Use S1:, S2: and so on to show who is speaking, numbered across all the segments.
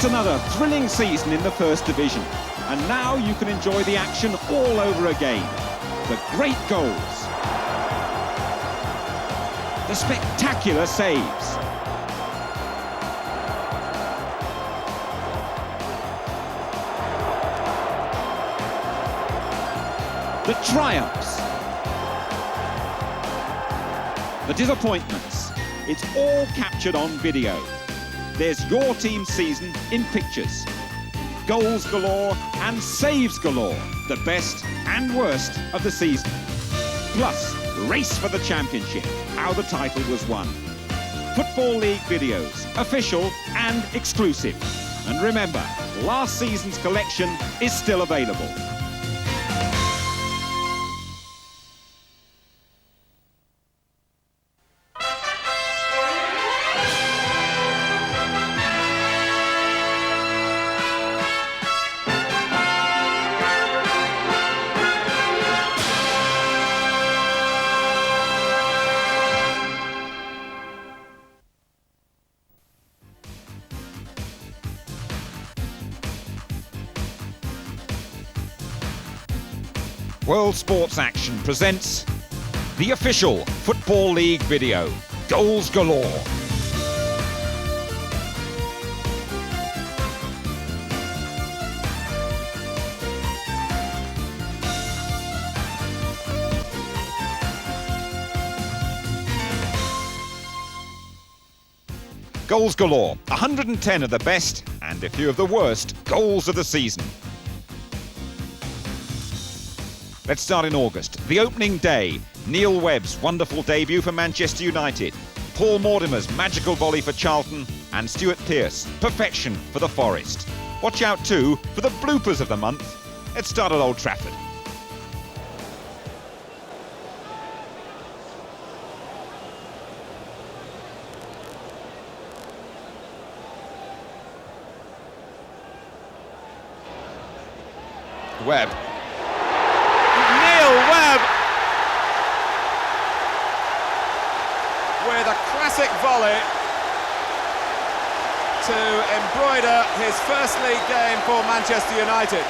S1: It's another thrilling season in the First Division, and now you can enjoy the action all over again. The great goals, the spectacular saves, the triumphs, the disappointments. It's all captured on video. There's your team's season in pictures. Goals galore and saves galore. The best and worst of the season. Plus, race for the championship, how the title was won. Football League videos, official and exclusive. And remember, last season's collection is still available. World Sports Action presents the official Football League video, Goals Galore. Goals galore, 110 of the best and a few of the worst goals of the season. Let's start in August. The opening day, Neil Webb's wonderful debut for Manchester United, Paul Mortimer's magical volley for Charlton, and Stuart Pearce, perfection for the Forest. Watch out too for the bloopers of the month. Let's start at Old Trafford. Webb.
S2: With a classic volley to embroider his first league game for Manchester United.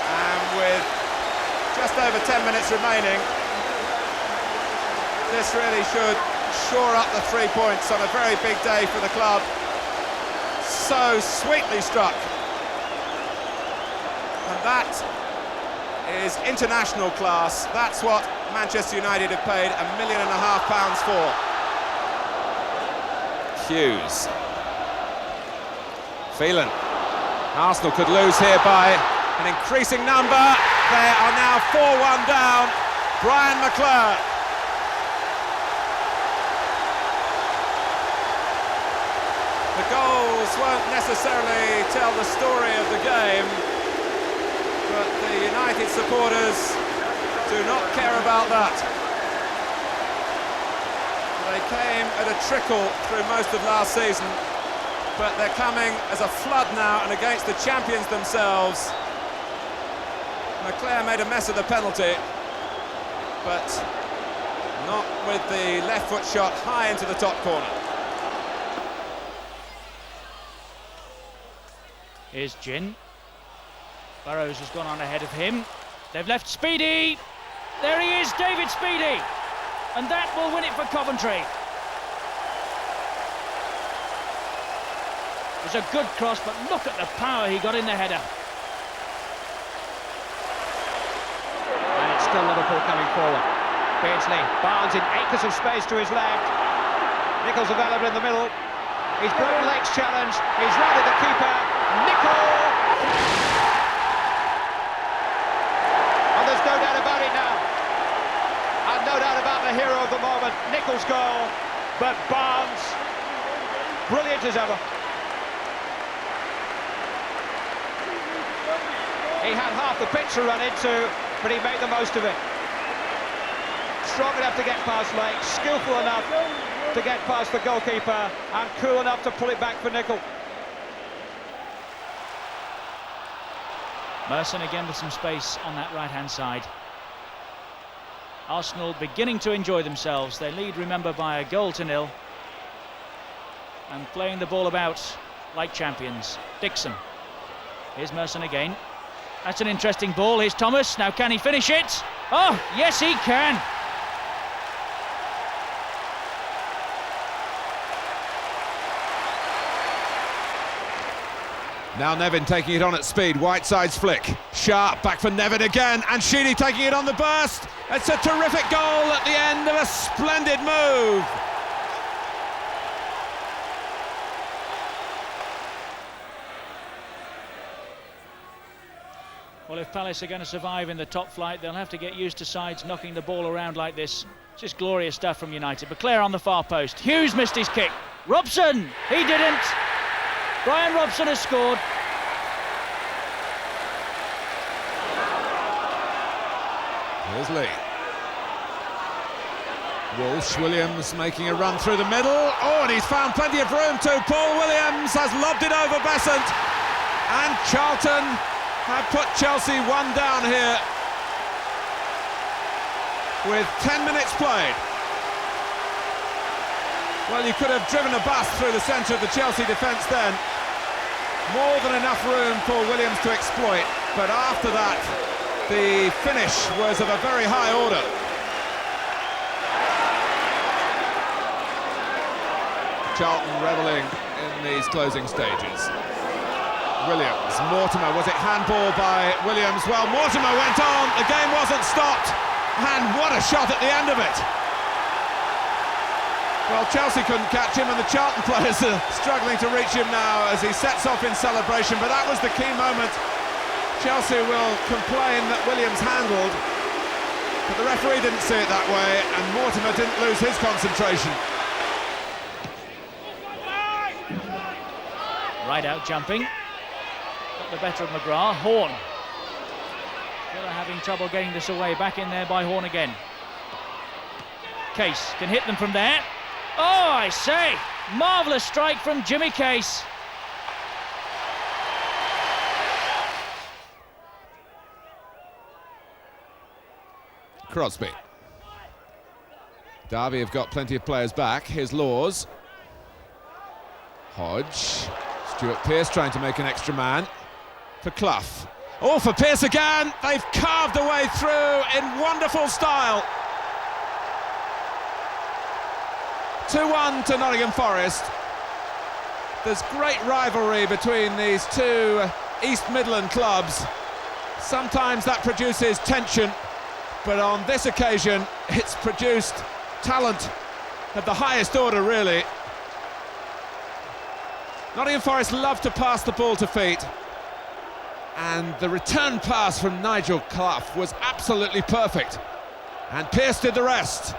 S2: And with just over 10 minutes remaining, this really should shore up the 3 points on a very big day for the club. So sweetly struck. And that is international class. That's what Manchester United have paid £1.5 million for. Hughes. Phelan. Arsenal could lose here by an increasing number. They are now 4-1 down. Brian McClure. The goals won't necessarily tell the story of the game, but the United supporters do not care about that. They came at a trickle through most of last season, but they're coming as a flood now and against the champions themselves. McClare made a mess of the penalty, but not with the left foot shot high into the top corner.
S3: Here's Gin. Burrows has gone on ahead of him. They've left Speedy. There he is, David Speedy. And that will win it for Coventry. It was a good cross, but look at the power he got in the header. And it's still Liverpool coming forward. Beardsley, Barnes in acres of space to his left. Nichols available in the middle. He's broken legs challenge. He's rounded the keeper. Nichols! There's no doubt about it now, and no doubt about the hero of the moment, Nichols' goal, but Barnes, brilliant as ever. He had half the pitch to run into, but he made the most of it. Strong enough to get past Lake, skillful enough to get past the goalkeeper, and cool enough to pull it back for Nicholl. Merson again with some space on that right-hand side. Arsenal beginning to enjoy themselves. They lead, remember, by a goal to nil.
S4: and playing the ball about like champions. Dixon. Here's Merson again. That's an interesting ball. Here's Thomas. Now can he finish it? Oh, yes he can.
S2: Now Nevin taking it on at speed, Whiteside's flick. Sharp, back for Nevin again, and Sheedy taking it on the burst. It's a terrific goal at the end of a splendid move.
S4: Well, if Palace are going to survive in the top flight, they'll have to get used to sides knocking the ball around like this. It's just glorious stuff from United. But Clare on the far post. Hughes missed his kick. Robson, he didn't. Brian Robson has scored.
S2: Here's Lee. Walsh, Williams making a run through the middle. Oh, and he's found plenty of room too. Paul Williams has lobbed it over Besant. And Charlton have put Chelsea one down here with 10 minutes played. Well, you could have driven a bus through the centre of the Chelsea defence then. More than enough room for Williams to exploit, but after that, the finish was of a very high order. Charlton revelling in these closing stages. Williams, Mortimer, was it handball by Williams? Well, Mortimer went on, the game wasn't stopped, and what a shot at the end of it. Well, Chelsea couldn't catch him, and the Charlton players are struggling to reach him now as he sets off in celebration, but that was the key moment. Chelsea will complain that Williams handled, but the referee didn't see it that way, and Mortimer didn't lose his concentration.
S4: Right out jumping. Got the better of McGrath. Horn. Villa having trouble getting this away. Back in there by Horn again. Case can hit them from there. Oh, I say! Marvellous strike from Jimmy Case.
S2: Crosby. Derby have got plenty of players back. Here's Laws. Hodge. Stuart Pearce trying to make an extra man. For Clough. Oh, for Pearce again! They've carved a way through in wonderful style. 2-1 to Nottingham Forest. There's great rivalry between these two East Midland clubs. Sometimes that produces tension, but on this occasion it's produced talent of the highest order, really. Nottingham Forest love to pass the ball to feet, and the return pass from Nigel Clough was absolutely perfect, and Pearce did the rest.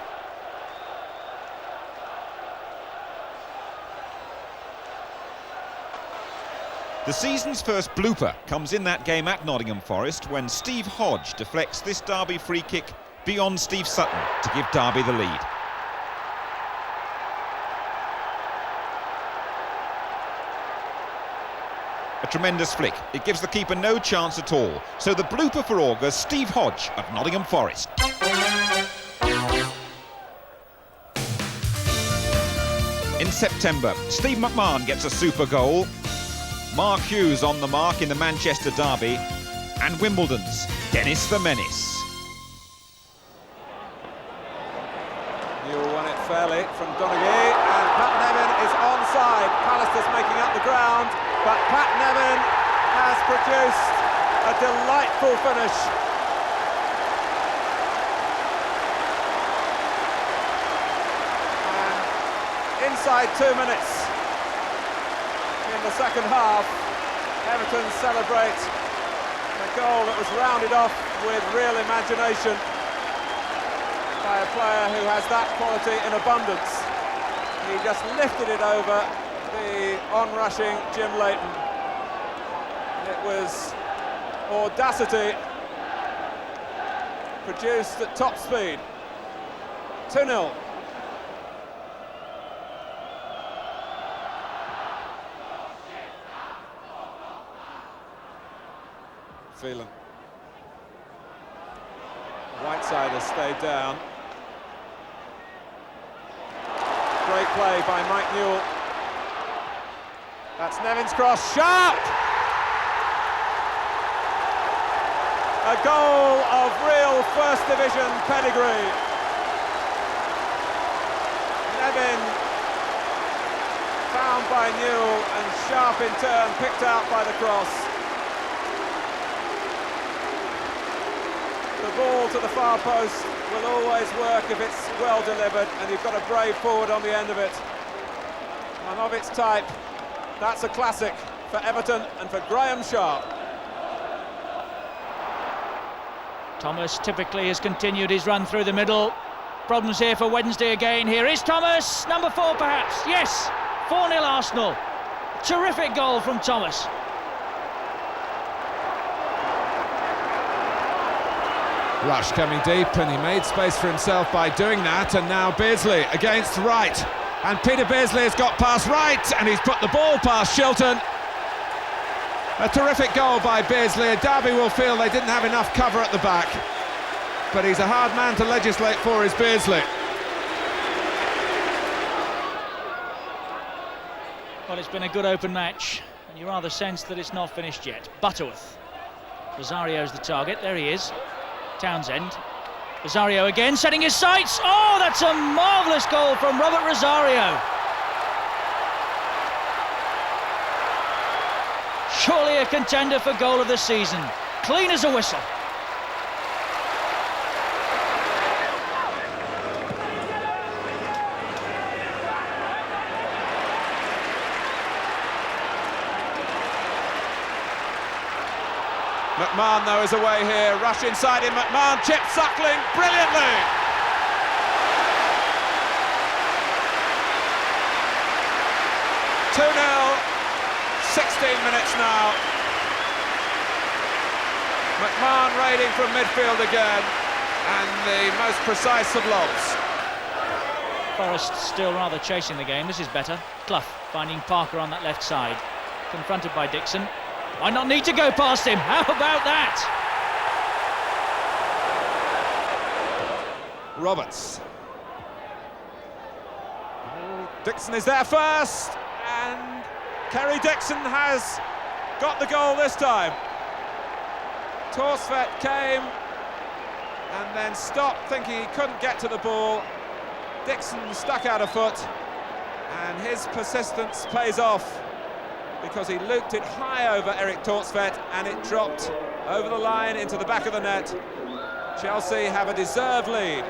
S1: The season's first blooper comes in that game at Nottingham Forest when Steve Hodge deflects this Derby free kick beyond Steve Sutton to give Derby the lead. A tremendous flick. It gives the keeper no chance at all. So the blooper for August, Steve Hodge of Nottingham Forest. In September, Steve McMahon gets a super goal. Mark Hughes on the mark in the Manchester derby, and Wimbledon's Dennis the Menace.
S2: Newell won it fairly from Donaghy, and Pat Nevin is onside. Pallister's making up the ground, but Pat Nevin has produced a delightful finish. And inside 2 minutes in the second half, Everton celebrate a goal that was rounded off with real imagination by a player who has that quality in abundance. He just lifted it over the on-rushing Jim Leighton. It was audacity produced at top speed. 2-0. Phelan. Whiteside has stayed down. Great play by Mike Newell. That's Nevin's cross, sharp! A goal of real First Division pedigree. Nevin found by Newell and sharp in turn, picked out by the cross. The ball to the far post will always work if it's well delivered, and you've got a brave forward on the end of it. And of its type, that's a classic for Everton and for Graham Sharp.
S4: Thomas typically has continued his run through the middle. Problems here for Wednesday again. Here is Thomas, number 4 perhaps. Yes, 4-0 Arsenal. Terrific goal from Thomas.
S5: Rush coming deep, and he made space for himself by doing that, and now Beardsley against Wright, and Peter Beardsley has got past Wright, and he's put the ball past Shilton. A terrific goal by Beardsley. Derby will feel they didn't have enough cover at the back, but he's a hard man to legislate for, is Beardsley.
S4: Well, it's been a good open match, and you rather sense that it's not finished yet. Butterworth. Rosario's the target, there he is. Townsend. Rosario again, setting his sights. Oh, that's a marvellous goal from Robert Rosario. Surely a contender for goal of the season. Clean as a whistle.
S2: McMahon, though, is away here. Rush inside him. McMahon chipped Suckling brilliantly. Two 0, 16 minutes now. McMahon raiding from midfield again, and the most precise of lobs.
S4: Forrest still rather chasing the game. This is better. Clough finding Parker on that left side. Confronted by Dixon. Might not need to go past him. How about that?
S2: Roberts. Dixon is there first, and Kerry Dixon has got the goal this time. Torsvet came and then stopped, thinking he couldn't get to the ball. Dixon stuck out a foot, and his persistence pays off, because he looped it high over Eric Torsvet and it dropped over the line into the back of the net. Chelsea have a deserved lead.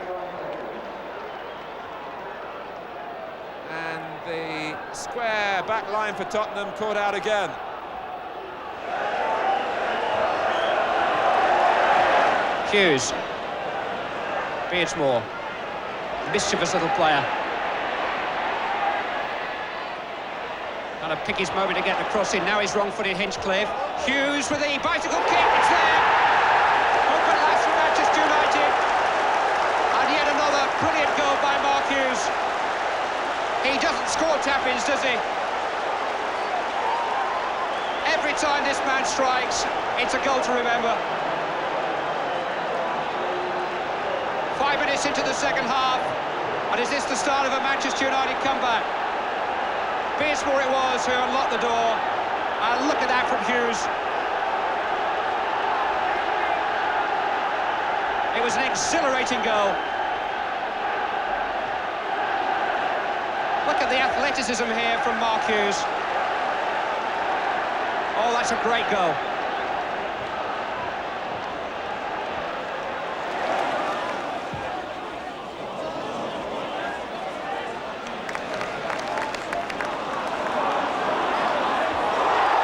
S2: And the square back line for Tottenham caught out again.
S3: Hughes. Beardsmore. Mischievous little player. Trying to pick his moment to get the cross in. Now he's wrong-footed, Hinchcliffe. Hughes with the bicycle kick. It's there. Open last for Manchester United. And yet another brilliant goal by Mark Hughes. He doesn't score tap-ins, does he? Every time this man strikes, it's a goal to remember. 5 minutes into the second half, and is this the start of a Manchester United comeback? Beardsmore it was who unlocked the door, and look at that from Hughes. It was an exhilarating goal. Look at the athleticism here from Mark Hughes. Oh, that's a great goal.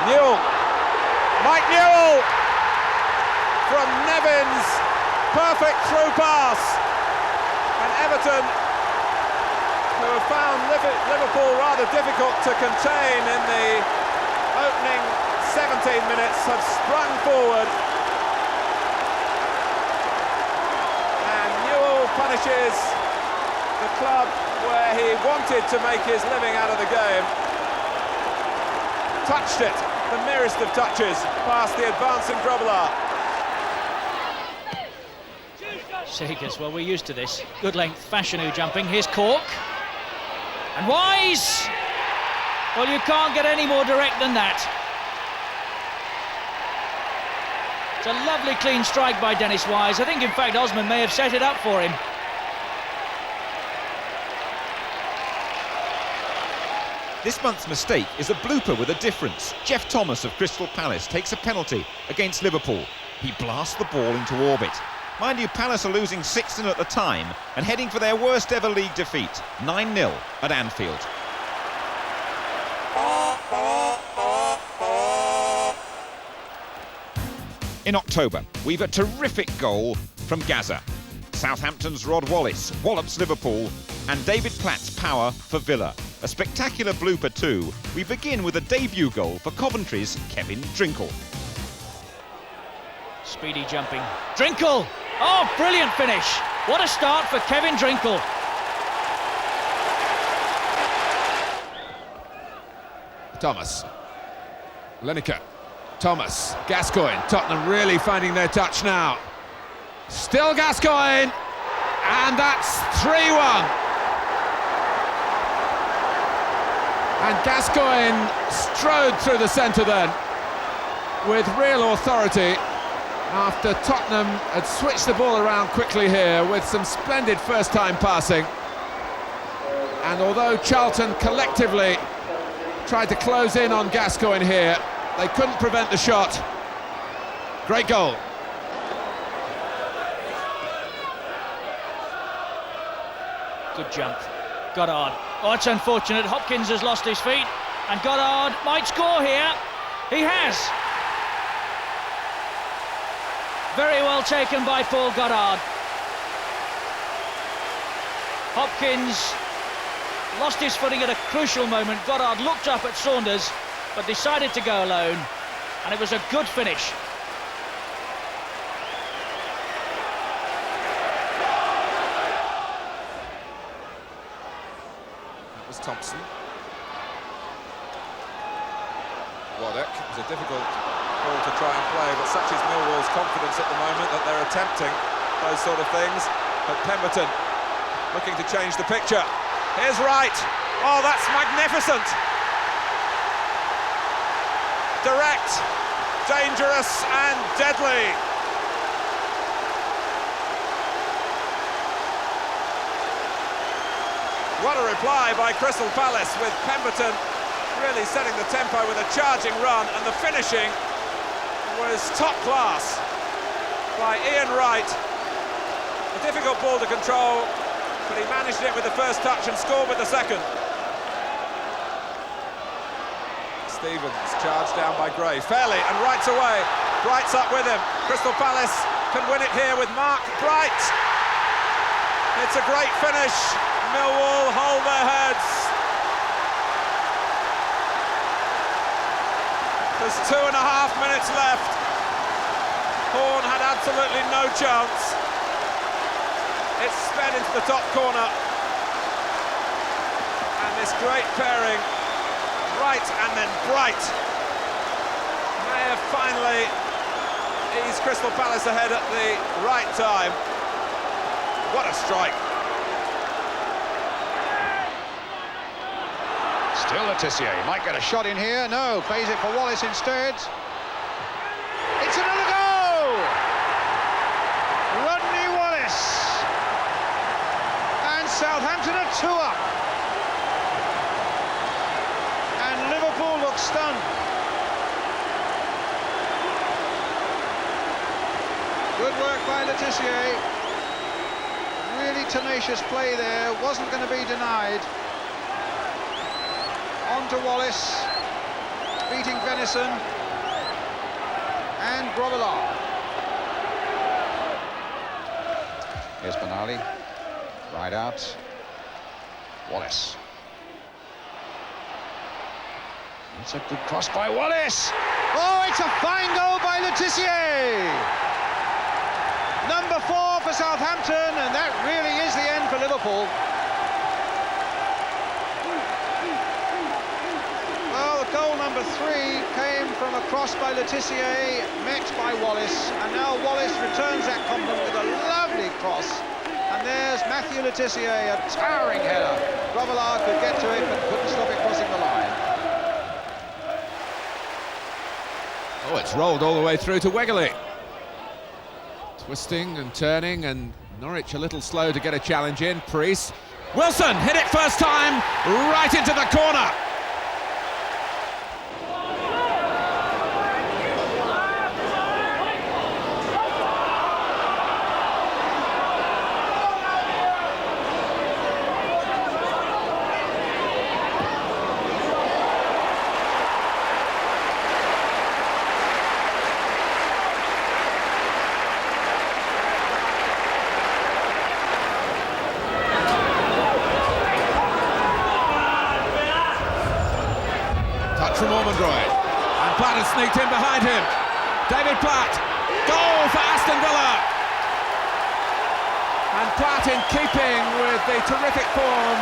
S2: Newell, Mike Newell from Nevin's perfect through pass, and Everton, who have found Liverpool rather difficult to contain in the opening 17 minutes, have sprung forward, and Newell punishes the club where he wanted to make his living out of the game. Touched it, the merest of touches, past the advancing Grobbelaar.
S4: Seekers, well, we're used to this. Good length, Fashanu jumping. Here's Cork. And Wise! Well, you can't get any more direct than that. It's a lovely clean strike by Dennis Wise. I think, in fact, Osman may have set it up for him.
S1: This month's mistake is a blooper with a difference. Jeff Thomas of Crystal Palace takes a penalty against Liverpool. He blasts the ball into orbit. Mind you, Palace are losing 6-0 at the time and heading for their worst ever league defeat, 9-0 at Anfield. In October, we've a terrific goal from Gaza. Southampton's Rod Wallace wallops Liverpool, and David Platt's power for Villa. A spectacular blooper too. We begin with a debut goal for Coventry's Kevin Drinkle.
S4: Speedy jumping. Drinkle! Oh, brilliant finish. What a start for Kevin Drinkle.
S5: Thomas. Lineker. Thomas. Gascoigne. Tottenham really finding their touch now. Still Gascoigne. And that's 3-1. And Gascoigne strode through the centre then with real authority after Tottenham had switched the ball around quickly here with some splendid first-time passing. And although Charlton collectively tried to close in on Gascoigne here, they couldn't prevent the shot. Great goal.
S4: Good jump. Goddard. Oh, it's unfortunate. Hopkins has lost his feet, and Goddard might score here. He has. Very well taken by Paul Goddard. Hopkins lost his footing at a crucial moment. Goddard looked up at Saunders, but decided to go alone, and it was a good finish.
S5: That was Thompson. Waddock. It was a difficult ball to try and play, but such is Millwall's confidence at the moment that they're attempting those sort of things. But Pemberton looking to change the picture. Here's Wright. Oh, that's magnificent. Direct, dangerous and deadly. What a reply by Crystal Palace, with Pemberton really setting the tempo with a charging run, and the finishing was top class by Ian Wright. A difficult ball to control, but he managed it with the first touch and scored with the second. Stevens charged down by Gray, fairly, and Wright's away. Bright's up with him. Crystal Palace can win it here with Mark Bright. It's a great finish. Millwall hold their heads. There's 2.5 minutes left. Horn had absolutely no chance. It's sped into the top corner. And this great pairing, Wright and then Bright, may have finally eased Crystal Palace ahead at the right time. What a strike.
S3: Still Letitia, he might get a shot in here. No, plays it for Wallace instead. It's another goal! Rodney Wallace. And Southampton are 2 up. And Liverpool look stunned. Good work by Letitia. Really tenacious play there, wasn't going to be denied. On to Wallace, beating Venison and Grobbelaar. Here's Benali, right out, Wallace. It's a good cross by Wallace. Oh, it's a fine goal by Letitia. Number 4 for Southampton, and that really is the end for Liverpool. Goal number 3 came from a cross by Letitia, met by Wallace, and now Wallace returns that compliment with a lovely cross. And there's Matthew Letitia, a towering header. Grobbelaar could get to it, but couldn't stop it crossing the line.
S5: Oh, it's rolled all the way through to Wegerle. Twisting and turning, and Norwich a little slow to get a challenge in. Priest. Wilson hit it first time, right into the corner. From Ormondroyd, and Platt has sneaked in behind him. David Platt, goal for Aston Villa. And Platt in keeping with the terrific form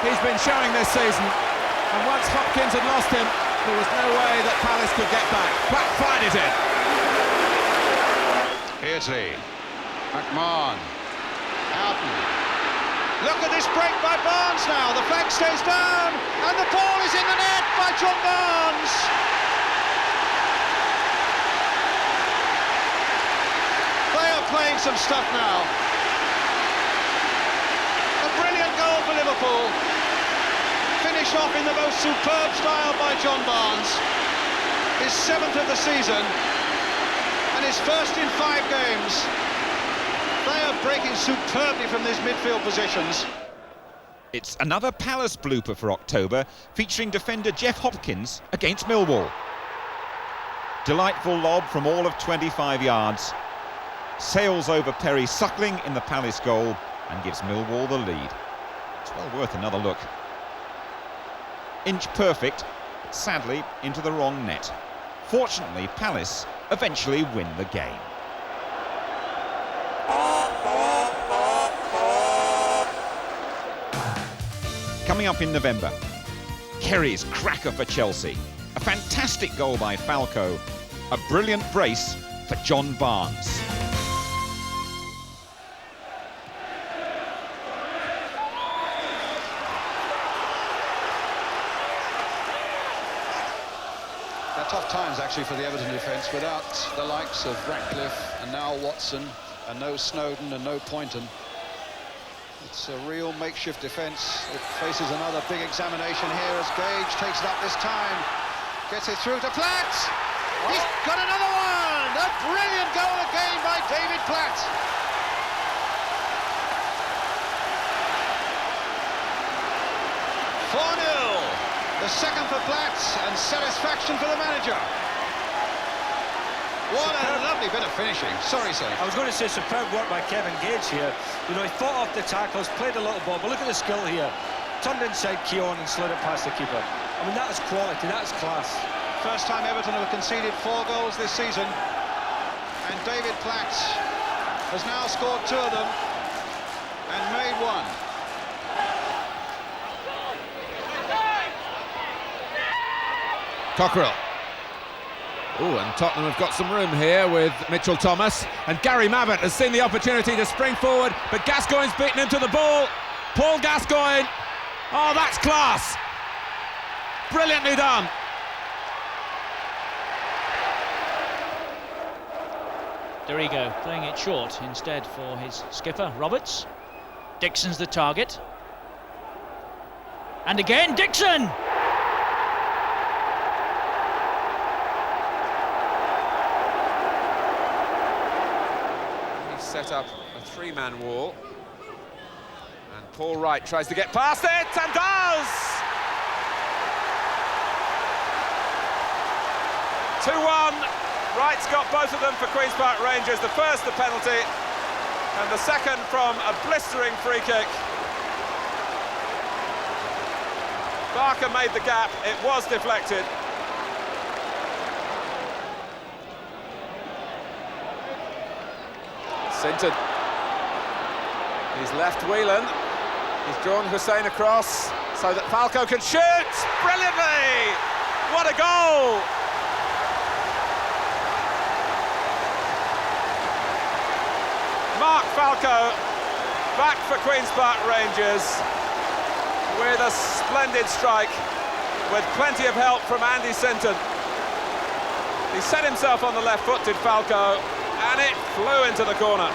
S5: he's been showing this season. And once Hopkins had lost him, there was no way that Palace could get back. Platt fired it in.
S3: Beardsley, McMahon, Houghton. Look at this break by Barnes now. The flag stays down, and the ball is in the net by John Barnes. They are playing some stuff now. A brilliant goal for Liverpool. Finished off in the most superb style by John Barnes. His 7th of the season, and his first in 5 games. They are breaking superbly from these midfield positions.
S1: It's another Palace blooper for October, featuring defender Jeff Hopkins against Millwall. Delightful lob from all of 25 yards. Sails over Perry Suckling in the Palace goal and gives Millwall the lead. It's well worth another look. Inch perfect, but sadly into the wrong net. Fortunately, Palace eventually win the game. Coming up in November, Kerry's cracker for Chelsea, a fantastic goal by Falco, a brilliant brace for John Barnes.
S6: They're tough times actually for the Everton defence without the likes of Ratcliffe and now Watson and no Snowden and no Poynton. It's a real makeshift defence. It faces another big examination here as Gage takes it up this time. Gets it through to Platt. He's got another one! A brilliant goal again by David Platt. The second for Platt, and satisfaction for the manager. What a lovely bit of finishing. Sorry, sir.
S7: I was going to say superb work by Kevin Gage here. You know, he fought off the tackles, played a little ball, but look at the skill here. Turned inside Keown and slid it past the keeper. I mean, that is quality, that is class.
S6: First time Everton have conceded 4 goals this season. And David Platt has now scored 2 of them and made 1.
S5: Cockerell. Oh, and Tottenham have got some room here with Mitchell Thomas, and Gary Mabbott has seen the opportunity to spring forward, but Gascoigne's beaten into the ball. Paul Gascoigne, oh, that's class. Brilliantly done.
S4: Dorigo playing it short instead for his skipper, Roberts. Dixon's the target. And again, Dixon!
S5: Set up a 3-man wall, and Paul Wright tries to get past it and does! 2-1. Wright's got both of them for Queen's Park Rangers. The first, the penalty, and the second from a blistering free kick. Barker made the gap, it was deflected. Sinton. He's left Whelan. He's drawn Hussein across so that Falco can shoot brilliantly. What a goal! Mark Falco back for Queen's Park Rangers with a splendid strike with plenty of help from Andy Sinton.
S2: He set himself on the left foot, did Falco, and it flew into the corner.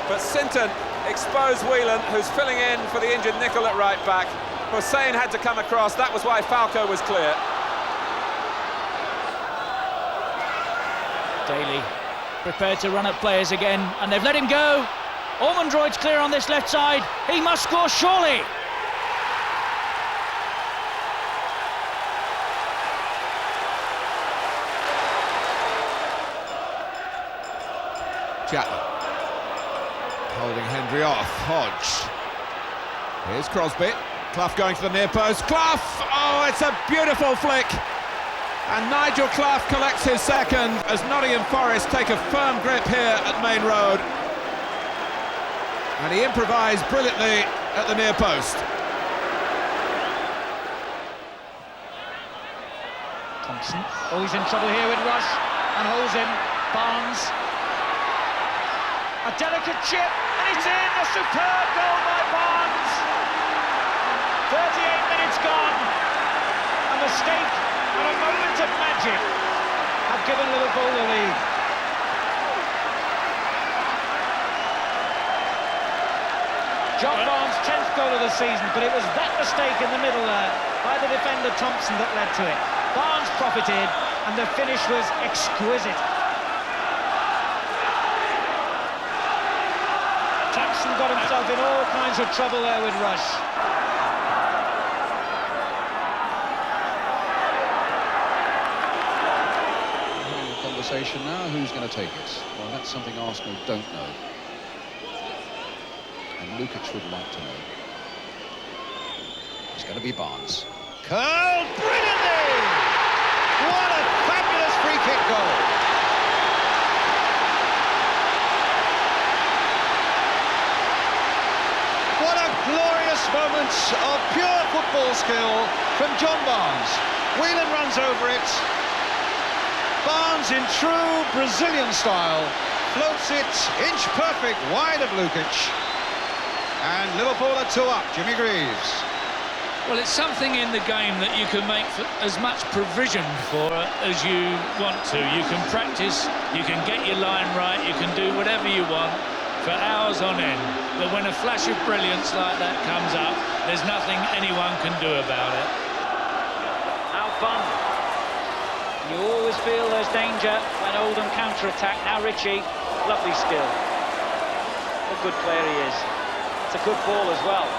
S2: But Sinton exposed Whelan, who's filling in for the injured Nicol at right back. Hussein had to come across, that was why Falco was clear.
S4: Daly prepared to run at players again, and they've let him go. Ormondroyd's clear on this left side. He must score, surely.
S5: Chapman holding Hendry off. Hodge. Here's Crosby. Clough going to the near post. Clough! Oh, it's a beautiful flick. And Nigel Clough collects his second as Nottingham Forest take a firm grip here at Main Road. And he improvised brilliantly at the near post.
S4: Thompson. Oh, he's in trouble here with Rush and holds him. Barnes. A delicate chip, and it's in. A superb goal by Barnes. 38 minutes gone. A mistake and a moment of magic have given Liverpool the lead. John Barnes' 10th goal of the season, but it was that mistake in the middle there by the defender Thompson that led to it. Barnes profited, and the finish was exquisite. Thompson got himself in all kinds of trouble there with Rush.
S6: Conversation now, who's going to take it? Well, that's something Arsenal don't know. And Lukic would like to know. It's going to be Barnes.
S8: Curled brilliantly! What a fabulous free kick goal! What a glorious moment of pure football skill from John Barnes. Whelan runs over it. Barnes, in true Brazilian style, floats it inch perfect wide of Lukic. And Liverpool are 2 up. Jimmy Greaves.
S9: Well, it's something in the game that you can make as much provision for as you want to. You can practice, you can get your line right, you can do whatever you want for hours on end. But when a flash of brilliance like that comes up, there's nothing anyone can do about it.
S4: How fun. You always feel there's danger when Oldham counter-attack. Now Ritchie, lovely skill. What a good player he is. It's a good ball as well.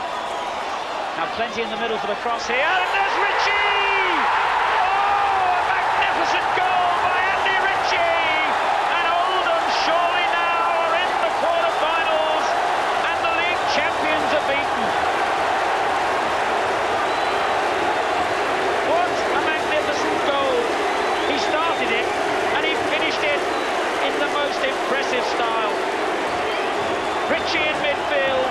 S4: Now plenty in the middle for the cross here, and there's Ritchie! Oh, a magnificent goal by Andy Ritchie! And Oldham surely now are in the quarter-finals, and the league champions are beaten. What a magnificent goal! He started it, and he finished it in the most impressive style. Ritchie in midfield.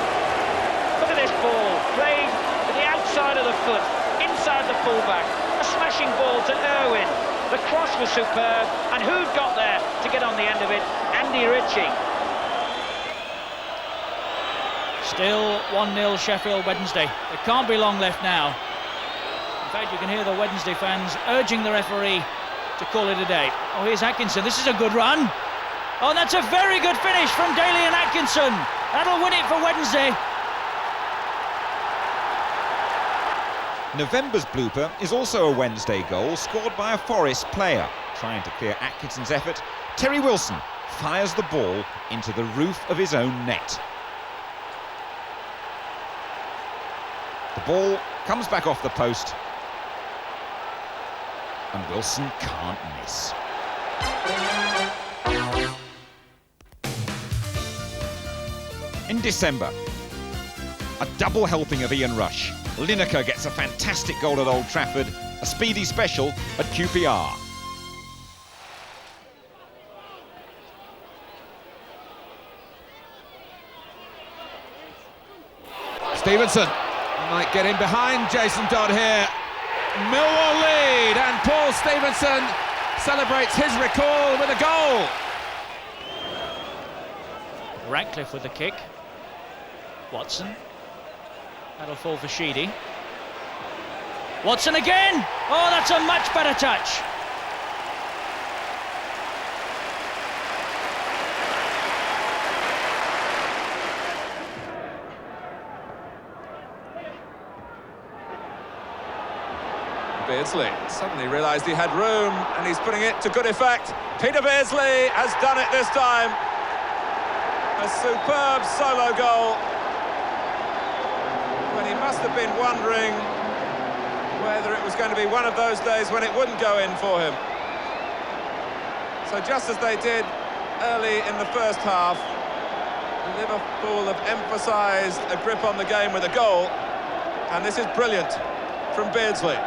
S4: Look at this ball, played to the outside of the foot, inside the fullback. A smashing ball to Irwin. The cross was superb, and who'd got there to get on the end of it? Andy Ritchie. Still 1-0 Sheffield Wednesday. There can't be long left now. In fact, you can hear the Wednesday fans urging the referee to call it a day. Oh, here's Atkinson. This is a good run. Oh, that's a very good finish from Daly and Atkinson. That'll win it for Wednesday.
S1: November's blooper is also a Wednesday goal scored by a Forest player. Trying to clear Atkinson's effort, Terry Wilson fires the ball into the roof of his own net. The ball comes back off the post, and Wilson can't miss. In December, a double helping of Ian Rush. Lineker gets a fantastic goal at Old Trafford, a speedy special at QPR.
S5: Stevenson might get in behind Jason Dodd here. Millwall lead, and Paul Stevenson celebrates his recall with a goal.
S4: Ratcliffe with the kick. Watson. That'll fall for Sheedy. Watson again! Oh, that's a much better touch.
S5: Beardsley suddenly realised he had room, and he's putting it to good effect. Peter Beardsley has done it this time. A superb solo goal, when he must have been wondering whether it was going to be one of those days when it wouldn't go in for him. So just as they did early in the first half, Liverpool have emphasised a grip on the game with a goal, and this is brilliant from Beardsley.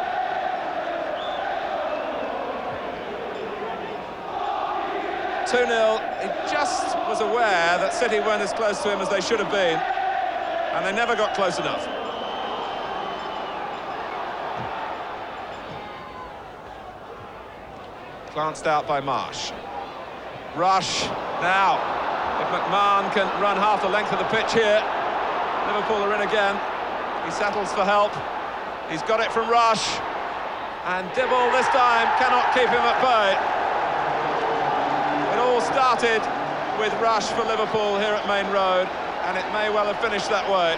S5: He just was aware that City weren't as close to him as they should have been, and they never got close enough. Glanced out by Marsh. Rush now. If McMahon can run half the length of the pitch here, Liverpool are in again. He settles for help. He's got it from Rush, and Dibble this time cannot keep him at bay. It all started with Rush for Liverpool here at Main Road, and it may well have finished that way.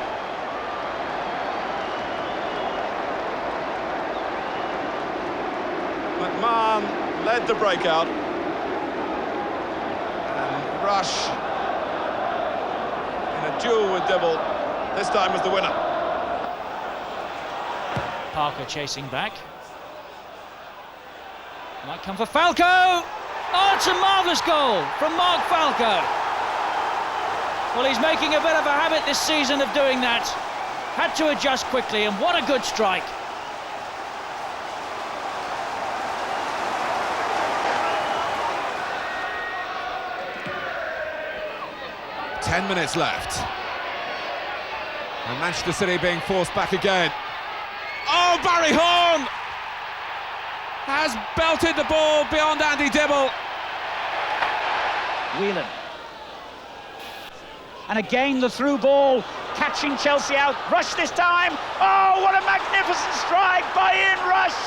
S5: McMahon led the breakout, and Rush, in a duel with Dibble, this time was the winner.
S4: Parker chasing back. Might come for Falco! Oh, it's a marvellous goal from Mark Falco. Well, he's making a bit of a habit this season of doing that. Had to adjust quickly, and what a good strike.
S5: Ten minutes left. And Manchester City being forced back again. Oh, Barry Horn has belted the ball beyond Andy Dibble.
S4: Whelan. And again the through ball, catching Chelsea out. Rush this time. Oh, what a magnificent strike by Ian Rush.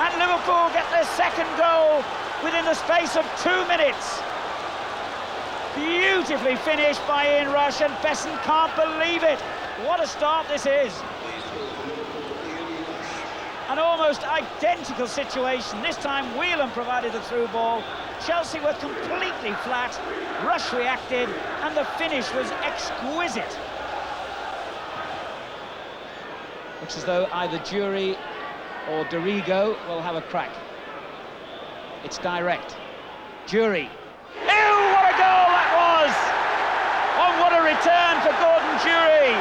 S4: And Liverpool get their second goal within the space of 2 minutes. Beautifully finished by Ian Rush, and Besson can't believe it. What a start this is. An almost identical situation. This time Whelan provided the through ball. Chelsea were completely flat. Rush reacted, and the finish was exquisite. Looks as though either Jury or Dorigo will have a crack. It's direct. Jury. Ew, what a goal that was! Oh, what a return for Gordon Jury.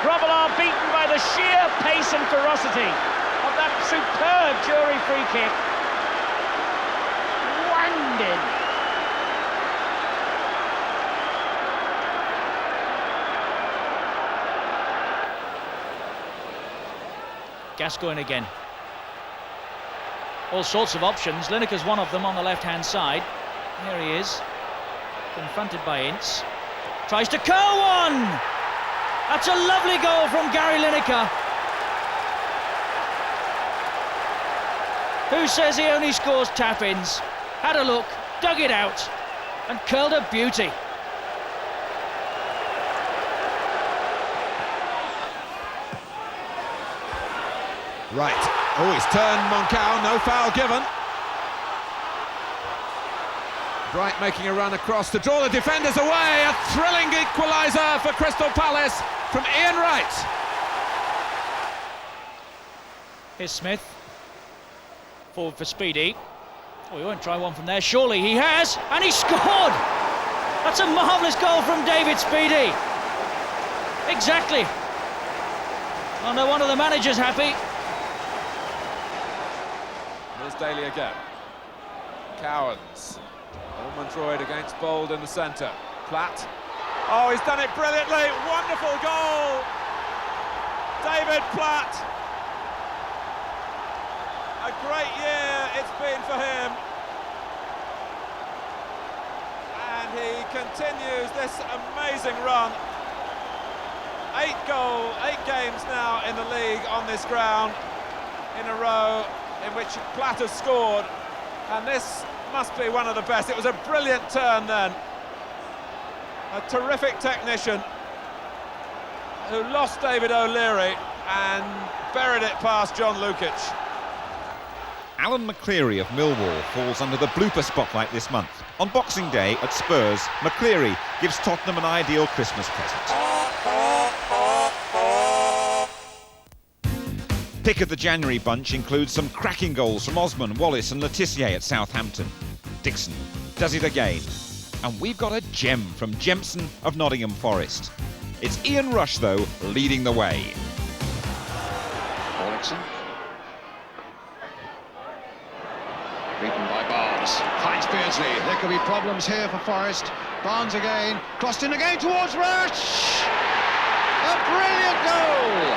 S4: Grobbelaar beaten by the sheer pace and ferocity of that superb Jury free kick. Wanged in. Gascoigne again. All sorts of options. Lineker's one of them on the left-hand side. Here he is, confronted by Ince. Tries to curl one! That's a lovely goal from Gary Lineker. Who says he only scores tap-ins? Had a look, dug it out, and curled a beauty.
S5: Right. Oh, he's turned Moncao, no foul given. Bright making a run across to draw the defenders away. A thrilling equaliser for Crystal Palace from Ian Wright.
S4: Here's Smith. Forward for Speedy. Oh, he won't try one from there. Surely he has, and he scored! That's a marvellous goal from David Speedy. Exactly. Oh, no wonder the manager's happy.
S5: Here's Daly again. Cowans. Ormond-Droid against Bold in the centre. Platt. Oh, he's done it brilliantly. Wonderful goal. David Platt. A great year it's been for him. And he continues this amazing run. 8 games now in the league on this ground in a row in which Platt has scored, and this must be one of the best. It was a brilliant turn then. A terrific technician who lost David O'Leary and buried it past John Lukic.
S1: Alan McCleary of Millwall falls under the blooper spotlight this month. On Boxing Day at Spurs, McCleary gives Tottenham an ideal Christmas present. Pick of the January bunch includes some cracking goals from Osman, Wallace and Le Tissier at Southampton. Dixon does it again. And we've got a gem from Jempson of Nottingham Forest. It's Ian Rush, though, leading the way.
S8: Dixon. Beaten by Barnes. Finds Beardsley. There could be problems here for Forest. Barnes again. Crossed in again towards Rush. A brilliant goal.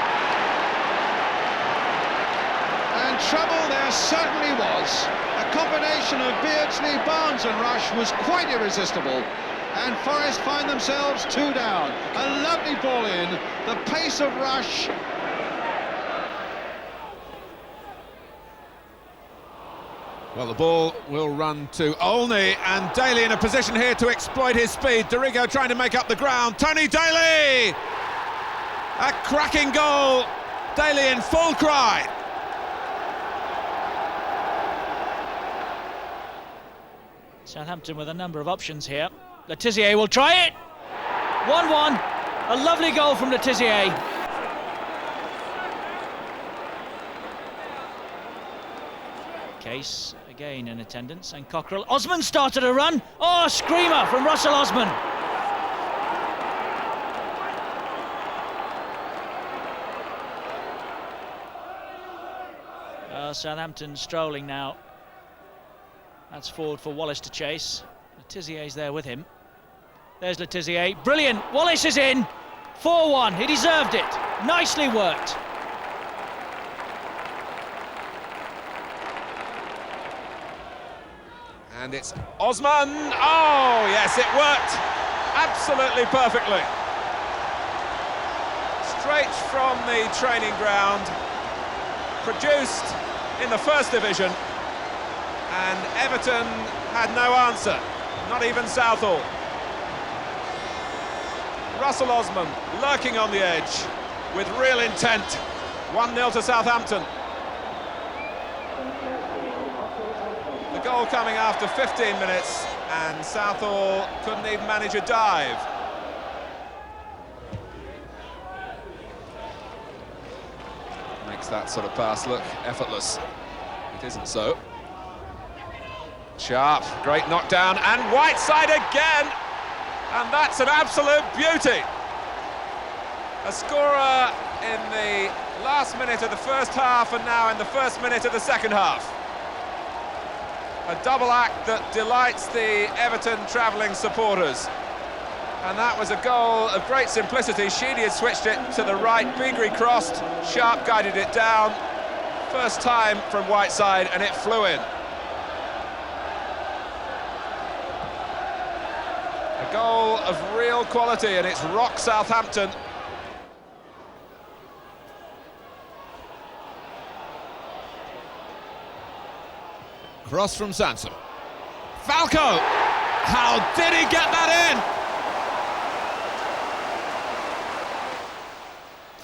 S8: And trouble there certainly was. A combination of Beardsley, Barnes and Rush was quite irresistible. And Forest find themselves 2 down. A lovely ball in. The pace of Rush.
S5: Well, the ball will run to Olney, and Daly in a position here to exploit his speed. Dorigo trying to make up the ground. Tony Daly! A cracking goal. Daly in full cry.
S4: Southampton with a number of options here. Le Tissier will try it. 1-1. A lovely goal from Le Tissier. Case again in attendance, and Cockrell. Osman started a run. Oh, screamer from Russell Osman. Southampton strolling now. That's forward for Wallace to chase. Le Tissier's there with him. There's Le Tissier. Brilliant. Wallace is in. 4-1. He deserved it. Nicely worked.
S5: And it's Osman. Oh, yes, it worked absolutely perfectly. Straight from the training ground, produced in the First Division, and Everton had no answer, not even Southall. Russell Osman lurking on the edge with real intent. 1-0 to Southampton. The goal coming after 15 minutes, and Southall couldn't even manage a dive. Makes that sort of pass look effortless. It isn't so. Sharp, great knockdown, and Whiteside again! And that's an absolute beauty. A scorer in the last minute of the first half, and now in the first minute of the second half. A double act that delights the Everton travelling supporters. And that was a goal of great simplicity. Sheedy had switched it to the right, Beagrie crossed, Sharp guided it down. First time from Whiteside, and it flew in. A goal of real quality, and it's rocked Southampton. Cross from Sansom. Falco! How did he get that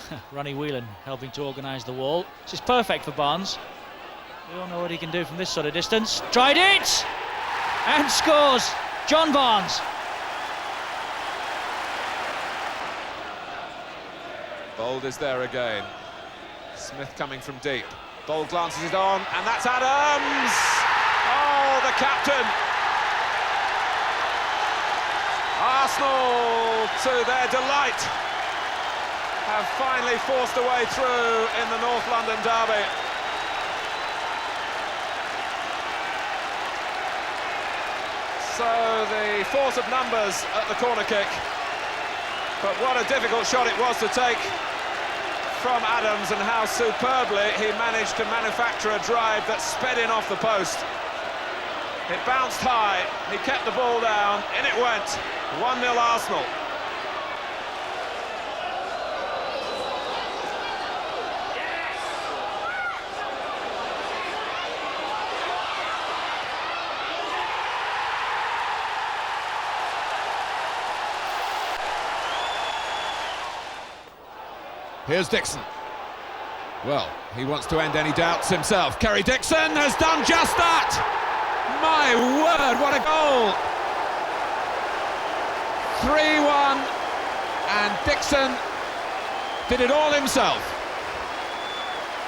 S4: in? Ronnie Whelan helping to organise the wall. This is perfect for Barnes. We all know what he can do from this sort of distance. Tried it! And scores! John Barnes.
S5: Bold is there again. Smith coming from deep. Bold glances it on, and that's Adams! Oh, the captain! Arsenal, to their delight, have finally forced a way through in the North London derby. So the force of numbers at the corner kick. But what a difficult shot it was to take from Adams, and how superbly he managed to manufacture a drive that sped in off the post. It bounced high, he kept the ball down, in it went. 1-0 Arsenal. Here's Dixon. Well, he wants to end any doubts himself. Kerry Dixon has done just that! My word, what a goal! 3-1, and Dixon did it all himself.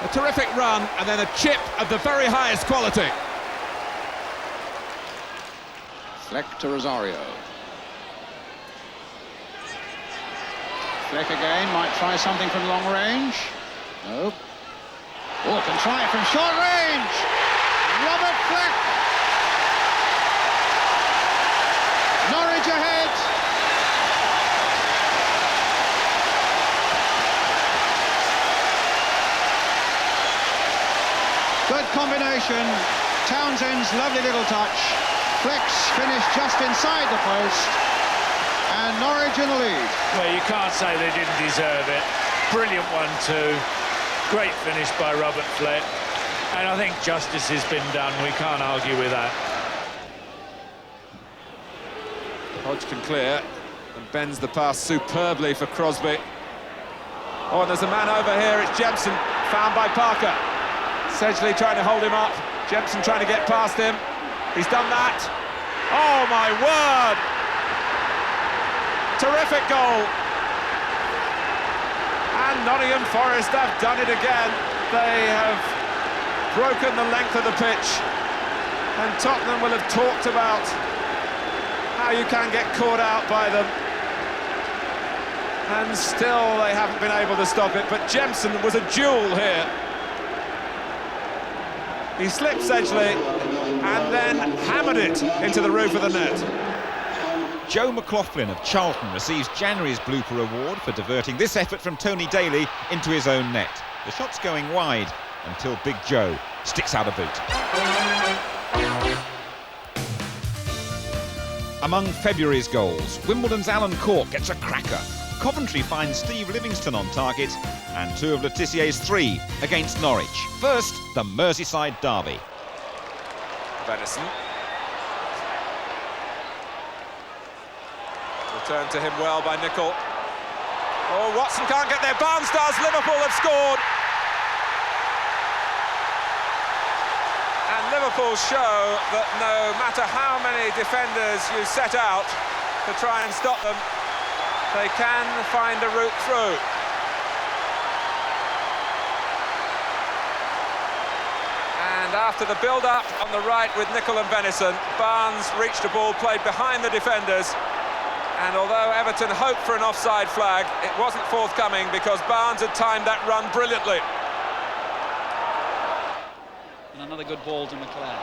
S5: A terrific run, and then a chip of the very highest quality.
S10: Fleck to Rosario. Fleck again, might try something from long range. No. Oh, can try it from short range! Robert Fleck! Norwich ahead! Good combination. Townsend's lovely little touch. Fleck's finished just inside the post. And Norwich in the lead.
S9: Well, you can't say they didn't deserve it. Brilliant 1-2. Great finish by Robert Fleck. And I think justice has been done. We can't argue with that.
S5: Hodge can clear and bends the pass superbly for Crosby. Oh, and there's a man over here. It's Jepson, found by Parker. Sedgley trying to hold him up. Jepson trying to get past him. He's done that. Oh, my word! Terrific goal. And Nottingham Forest have done it again. They have broken the length of the pitch. And Tottenham will have talked about how you can get caught out by them. And still they haven't been able to stop it. But Jepson was a jewel here. He slipped Sedgley and then hammered it into the roof of the net.
S1: Joe McLaughlin of Charlton receives January's blooper award for diverting this effort from Tony Daly into his own net. The shot's going wide until Big Joe sticks out a boot. Among February's goals, Wimbledon's Alan Cork gets a cracker. Coventry finds Steve Livingston on target, and two of Letizier's three against Norwich. First, the Merseyside derby.
S5: Venison. Returned to him well by Nicol. Oh, Watson can't get there. Barnes does. Liverpool have scored.
S2: And Liverpool show that no matter how many defenders you set out to try and stop them, they can find a route through. And after the build-up on the right with Nicol and Venison, Barnes reached a ball played behind the defenders. And although Everton hoped for an offside flag, it wasn't forthcoming because Barnes had timed that run brilliantly.
S4: And another good ball to McLeod.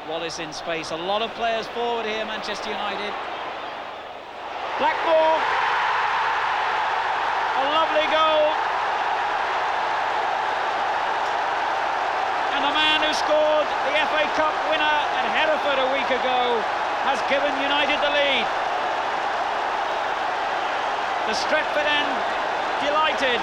S4: Wallace in space. A lot of players forward here, Manchester United. Blackmore. A lovely goal. And the man who scored the FA Cup winner at Hereford a week ago has given United the lead. The Stretford end delighted.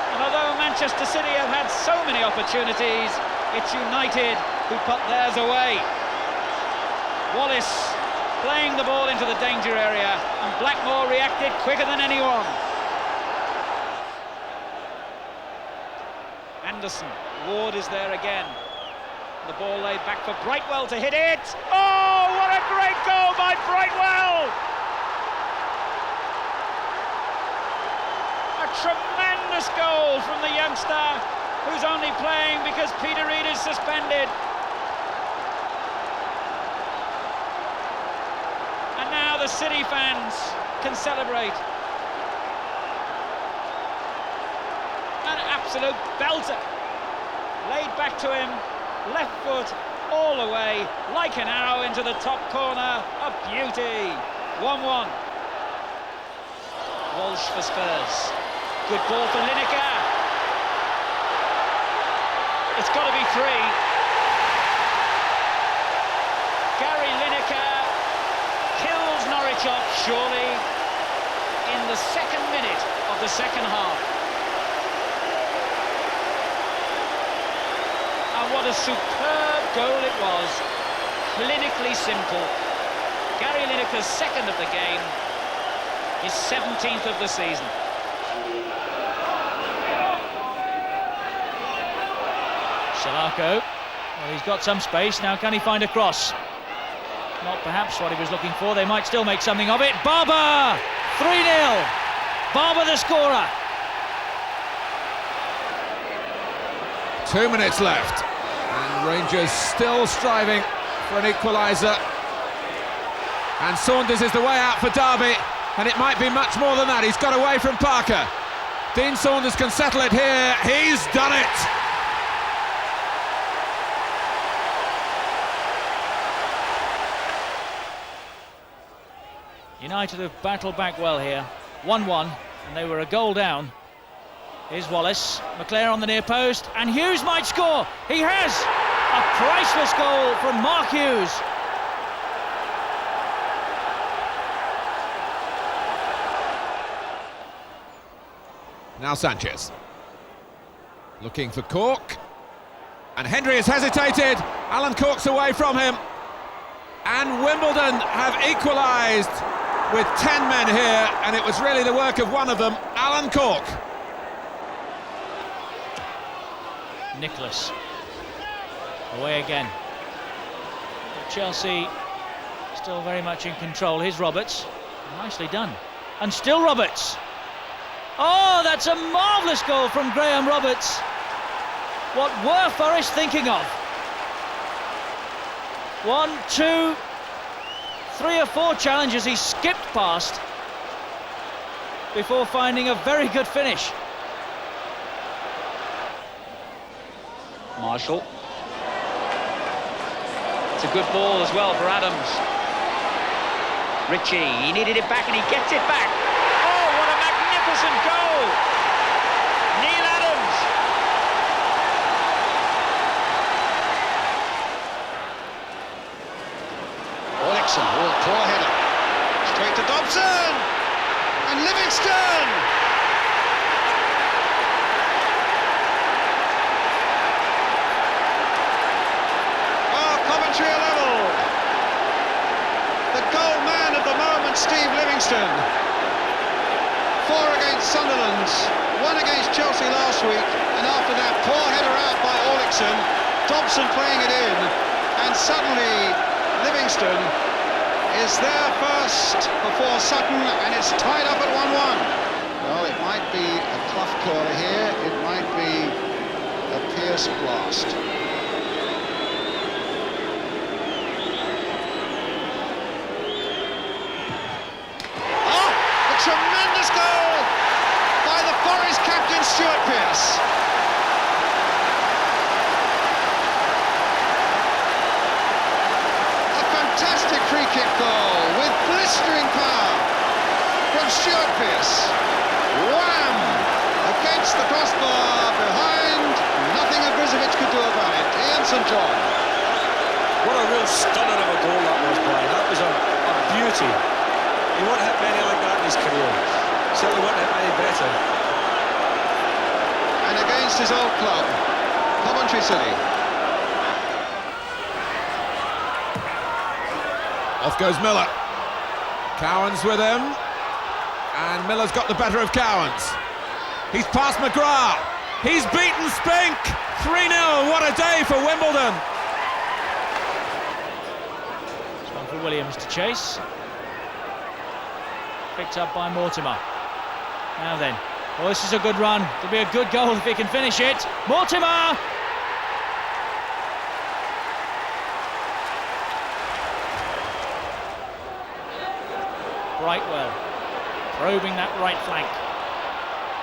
S4: And although Manchester City have had so many opportunities, it's United who put theirs away. Wallace playing the ball into the danger area, and Blackmore reacted quicker than anyone. Anderson, Ward is there again. The ball laid back for Brightwell to hit it. Oh, what a great goal by Brightwell! A tremendous goal from the youngster who's only playing because Peter Reid is suspended. And now the City fans can celebrate. An absolute belter. Laid back to him. Left foot all the way, like an arrow into the top corner. A beauty. 1-1. Walsh for Spurs. Good ball for Lineker. It's got to be 3. Gary Lineker kills Norwich off, surely, in the second minute of the second half. What a superb goal it was, clinically simple. Gary Lineker's second of the game, his 17th of the season. Salako, well, he's got some space, now can he find a cross? Not perhaps what he was looking for, they might still make something of it. Barber! 3-0! Barber the scorer!
S5: 2 minutes left, and Rangers still striving for an equaliser. And Saunders is the way out for Derby, and it might be much more than that. He's got away from Parker. Dean Saunders can settle it here. He's done it!
S4: United have battled back well here. 1-1, and they were a goal down. Here's Wallace, McClare on the near post, and Hughes might score! He has! A priceless goal from Mark Hughes.
S5: Now Sanchez. Looking for Cork. And Hendry has hesitated. Alan Cork's away from him. And Wimbledon have equalised with 10 men here, and it was really the work of one of them, Alan Cork.
S4: Nicholas. Away again. But Chelsea still very much in control. Here's Roberts. Nicely done. And still Roberts. Oh, that's a marvellous goal from Graham Roberts. What were Forest thinking of? 1, 2, 3 or 4 challenges he skipped past before finding a very good finish.
S11: Marshall. It's a good ball as well for Adams. Ritchie, he needed it back and he gets it back. Oh, what a magnificent goal! Neil Adams.
S8: Olixon, poor header. Straight to Dobson! And Livingston! Coventry are level. The goal man of the moment, Steve Livingston. 4 against Sunderland, 1 against Chelsea last week, and after that poor header out by Olixon, Dobson playing it in, and suddenly Livingston is there first before Sutton, and it's tied up at 1-1. Well, it might be a Clough corner here, it might be a Pearce blast. Tremendous goal by the Forest captain Stuart Pearce. A fantastic free kick goal with blistering power from Stuart Pearce. Wham! Against the crossbar, behind, nothing Abrizovic could do about it. Ian St John.
S7: What a real stunner of a goal that was, Brian. That was a beauty. He won't hit many like that in his career. Certainly won't hit many better.
S8: And against his old club, Coventry City.
S5: Off goes Miller. Cowans with him. And Miller's got the better of Cowans. He's past McGrath. He's beaten Spink. 3-0. What a day for Wimbledon.
S4: It's one for Williams to chase. Picked up by Mortimer. Now then, well, this is a good run. It'll be a good goal if he can finish it. Mortimer! Brightwell probing that right flank.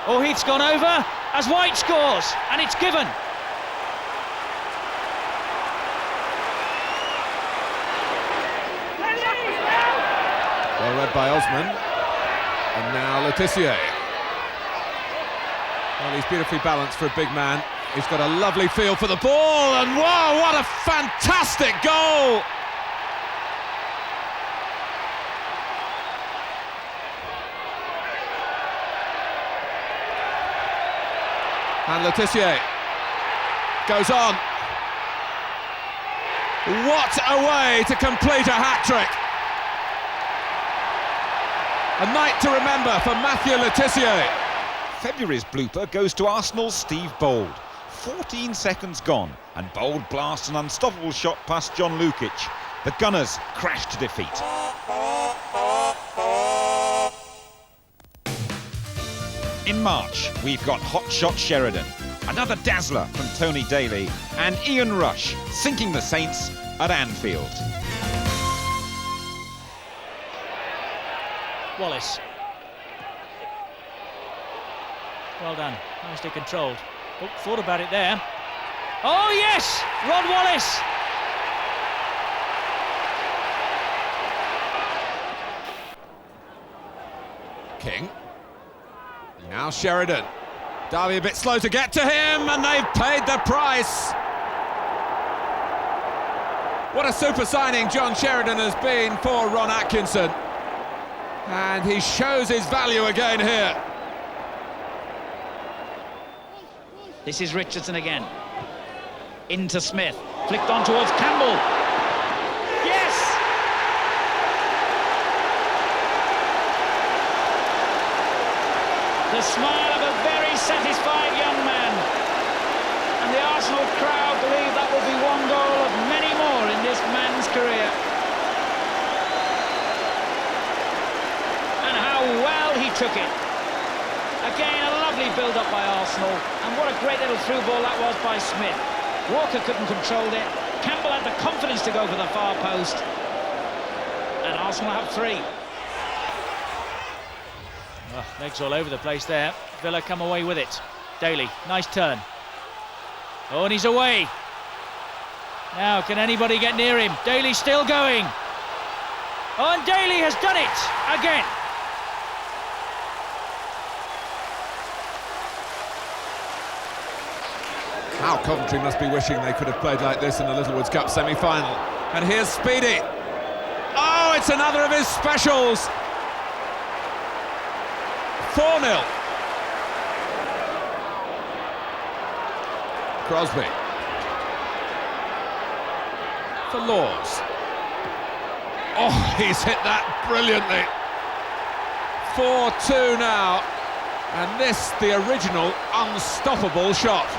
S4: Oh, Heath's gone over as White scores, and it's given.
S5: Well read by Osman. And now Le Tissier. Well, he's beautifully balanced for a big man. He's got a lovely feel for the ball, and wow, what a fantastic goal! And Le Tissier goes on. What a way to complete a hat-trick! A night to remember for Matthew Le Tissier.
S1: February's blooper goes to Arsenal's Steve Bold. 14 seconds gone, and bold blast and unstoppable shot past John Lukic. The Gunners crash to defeat. In March, we've got Hot Shot Sheridan, another dazzler from Tony Daly, and Ian Rush sinking the Saints at Anfield.
S4: Wallace. Well done, nicely controlled. Oh, thought about it there. Oh yes, Rod Wallace.
S5: King. Now Sheridan. Derby a bit slow to get to him, and they've paid the price. What a super signing John Sheridan has been for Ron Atkinson. And he shows his value again here.
S11: This is Richardson again. Into Smith. Flicked on towards Campbell. Yes! The smile of a very satisfied young man. And the Arsenal crowd believe that will be one goal of many more in this man's career. And how well he took it. Again, a lovely build-up by Arsenal, and what a great little through ball that was by Smith. Walker couldn't control it. Campbell had the confidence to go for the far post, and Arsenal have 3.
S4: Oh, legs all over the place there. Villa come away with it. Daly, nice turn. Oh, and he's away. Now, can anybody get near him? Daly's still going. Oh, and Daly has done it again.
S5: How Coventry must be wishing they could have played like this in the Littlewoods Cup semi-final. And here's Speedy. Oh, it's another of his specials. 4-0. Crosby. For Laws. Oh, he's hit that brilliantly. 4-2 now. And this, the original unstoppable shot.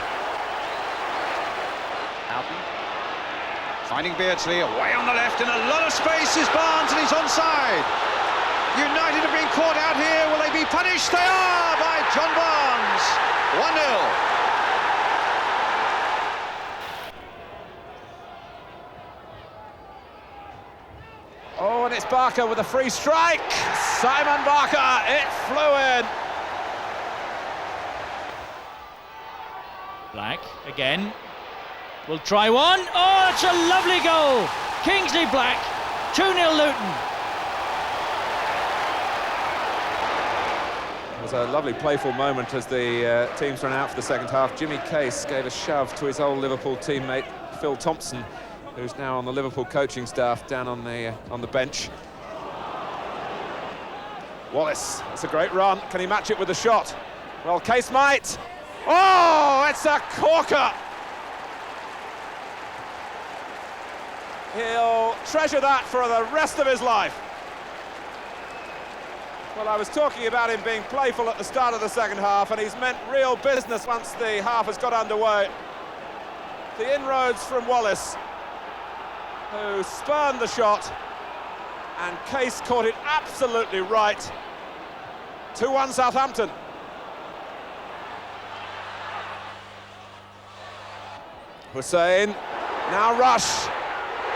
S8: Finding Beardsley away on the left, in a lot of space is Barnes, and he's onside. United have been caught out here. Will they be punished? They are by John Barnes. 1-0.
S5: Oh, and it's Barker with a free strike. Simon Barker, it flew in.
S4: Black again. We'll try one. Oh, it's a lovely goal. Kingsley Black, 2-0 Luton.
S5: It was a lovely playful moment as the teams ran out for the second half. Jimmy Case gave a shove to his old Liverpool teammate Phil Thompson, who's now on the Liverpool coaching staff down on the bench. Wallace, it's a great run. Can he match it with a shot? Well, Case might. Oh, it's a corker. He'll treasure that for the rest of his life. Well, I was talking about him being playful at the start of the second half, and he's meant real business once the half has got underway. The inroads from Wallace, who spurned the shot, and Case caught it absolutely right. 2-1 Southampton. Hussein, now Rush.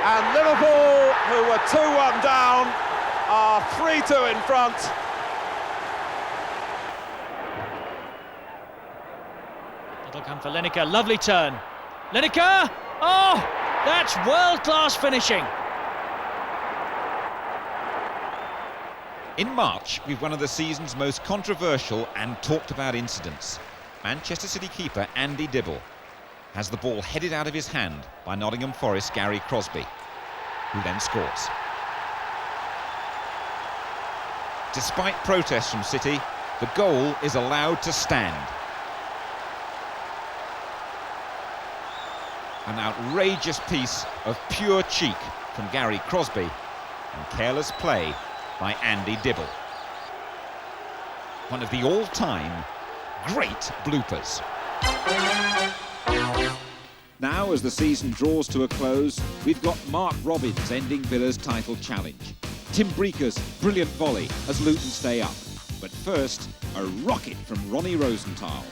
S5: And Liverpool, who were 2-1 down, are 3-2 in front.
S4: It'll come for Lineker, lovely turn. Lineker, oh, that's world-class finishing.
S1: In March, we've one of the season's most controversial and talked about incidents. Manchester City keeper Andy Dibble has the ball headed out of his hand by Nottingham Forest Gary Crosby, who then scores. Despite protests from City, the goal is allowed to stand. An outrageous piece of pure cheek from Gary Crosby and careless play by Andy Dibble. One of the all-time great bloopers. Now, as the season draws to a close, we've got Mark Robins ending Villa's title challenge. Tim Breaker's brilliant volley as Luton stay up. But first, a rocket from Ronnie Rosenthal.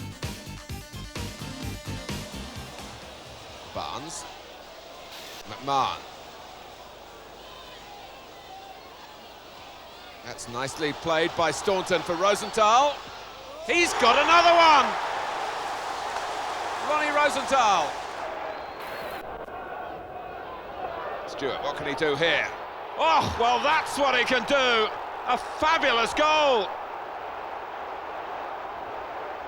S5: Barnes. McMahon. That's nicely played by Staunton for Rosenthal. He's got another one! Ronnie Rosenthal. Stewart, what can he do here? Oh, well, that's what he can do! A fabulous goal!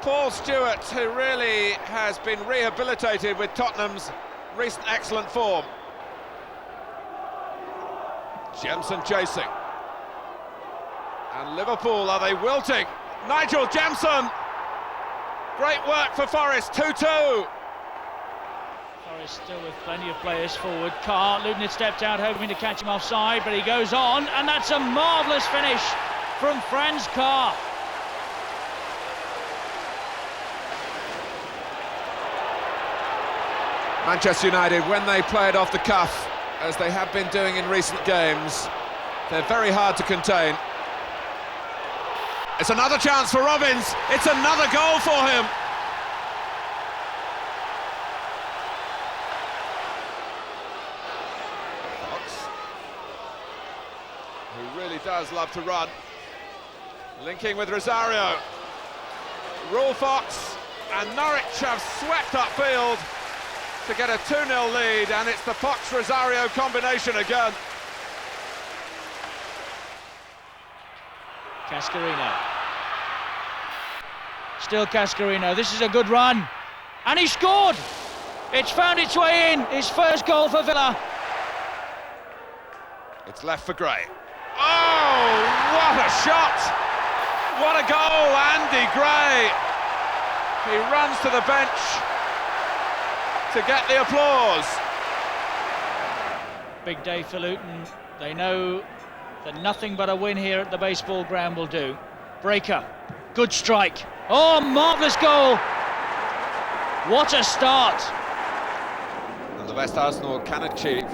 S5: Paul Stewart, who really has been rehabilitated with Tottenham's recent excellent form. Jemson chasing. And Liverpool, are they wilting? Nigel Jemson! Great work for Forest, 2-2.
S4: Forest still with plenty of players forward. Carr, Luton had stepped out hoping to catch him offside, but he goes on, and that's a marvellous finish from Franz Carr.
S5: Manchester United, when they play it off the cuff, as they have been doing in recent games, they're very hard to contain. It's another chance for Robins. It's another goal for him. Fox, who really does love to run. Linking with Rosario. Rule Fox and Norwich have swept upfield to get a 2-0 lead, and it's the Fox-Rosario combination again.
S4: Cascarino. Still Cascarino. This is a good run. And he scored! It's found its way in. His first goal for Villa.
S5: It's left for Gray. Oh, what a shot! What a goal, Andy Gray! He runs to the bench to get the applause.
S4: Big day for Luton. They know that nothing but a win here at the baseball ground will do. Breaker, good strike. Oh, marvellous goal. What a start.
S5: And the best Arsenal can achieve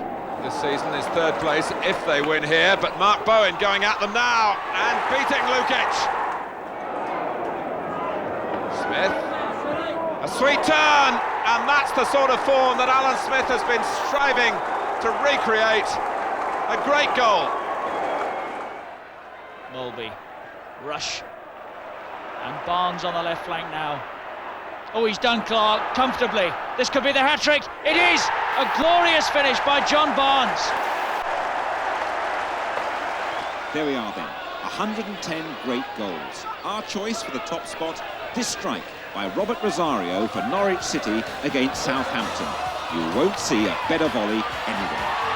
S5: this season is third place if they win here, but Mark Bowen going at them now and beating Lukic. Smith, a sweet turn, and that's the sort of form that Alan Smith has been striving to recreate. A great goal.
S4: Mulby, Rush, and Barnes on the left flank now. Oh, he's done Clark comfortably. This could be the hat-trick. It is! A glorious finish by John Barnes.
S1: There we are then, 110 great goals. Our choice for the top spot, this strike by Robert Rosario for Norwich City against Southampton. You won't see a better volley anywhere.